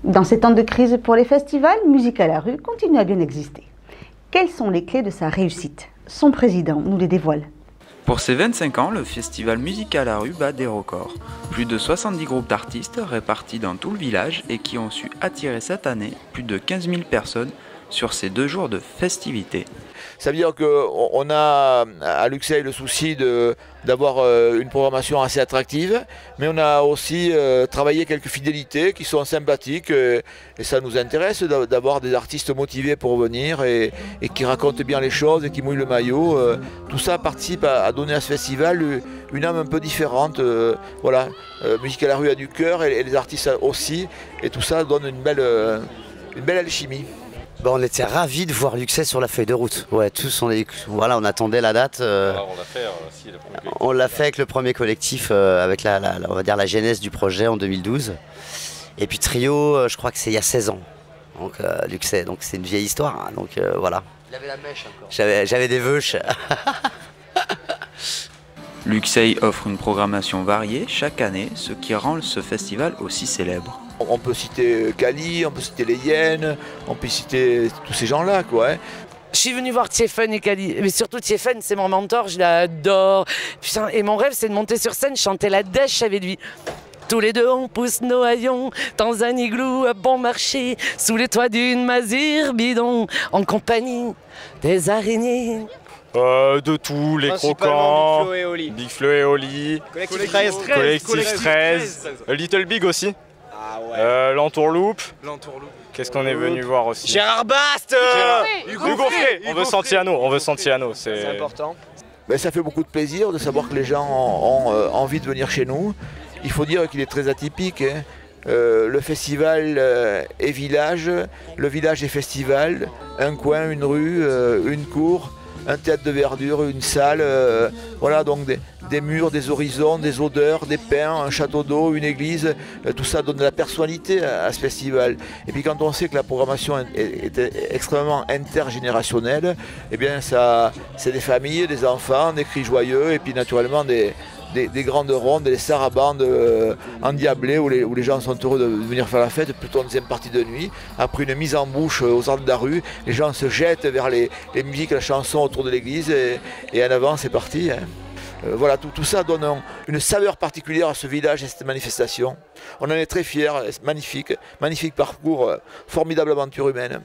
Dans ces temps de crise pour les festivals, Musique à la rue continue à bien exister. Quelles sont les clés de sa réussite? Son président nous les dévoile. Pour ses 25 ans, le festival Musique à la rue bat des records. Plus de 70 groupes d'artistes répartis dans tout le village et qui ont su attirer cette année plus de 15 000 personnes sur ces 2 jours de festivités. Ça veut dire qu'on a à Luxeuil le souci d'avoir une programmation assez attractive, mais on a aussi travaillé quelques fidélités qui sont sympathiques et ça nous intéresse d'avoir des artistes motivés pour venir et qui racontent bien les choses et qui mouillent le maillot. Tout ça participe à donner à ce festival une âme un peu différente. Voilà, Musique à la rue a du cœur et les artistes aussi, et tout ça donne une belle alchimie. Bon, on était ravis de voir Luxeuil sur la feuille de route. Ouais, tous voilà, on attendait la date. On l'a fait avec le premier collectif, avec on va dire la genèse du projet en 2012. Et puis Trio, je crois que c'est il y a 16 ans. Donc Luxeuil, donc c'est une vieille histoire. Hein, donc voilà. Il avait la mèche encore. J'avais des veuches. Luxeuil offre une programmation variée chaque année, ce qui rend ce festival aussi célèbre. On peut citer Kali, on peut citer les Hyènes, on peut citer tous ces gens-là, quoi. Hein. Je suis venu voir Tiefen et Kali, mais surtout Tiefen, c'est mon mentor, je l'adore. Putain, et mon rêve, c'est de monter sur scène, chanter la dèche avec lui. Tous les deux, on pousse nos haillons dans un igloo à bon marché, sous les toits d'une masure bidon, en compagnie des araignées. De tout, les croquants, Big Flo et Oli, Collectif 13, Little Big aussi, l'entourloupe. Qu'est-ce qu'on est venu voir aussi? Gérard Bast, Hugo Frey. On veut Santiano, c'est important. Ben, ça fait beaucoup de plaisir de savoir que les gens ont envie de venir chez nous. Il faut dire qu'il est très atypique. Hein. Le festival est village, le village est festival, un coin, une rue, une cour, un théâtre de verdure, une salle, voilà, donc des murs, des horizons, des odeurs, des pins, un château d'eau, une église, tout ça donne de la personnalité à ce festival. Et puis quand on sait que la programmation est extrêmement intergénérationnelle, eh bien ça, c'est des familles, des enfants, des cris joyeux, et puis naturellement des grandes rondes, des sarabandes endiablées où les gens sont heureux de venir faire la fête, plutôt en deuxième partie de nuit. Après une mise en bouche aux ordres de la rue, les gens se jettent vers les musiques, la chanson autour de l'église et en avant c'est parti. Hein. Voilà, tout ça donne une saveur particulière à ce village et à cette manifestation. On en est très fiers, magnifique parcours, formidable aventure humaine.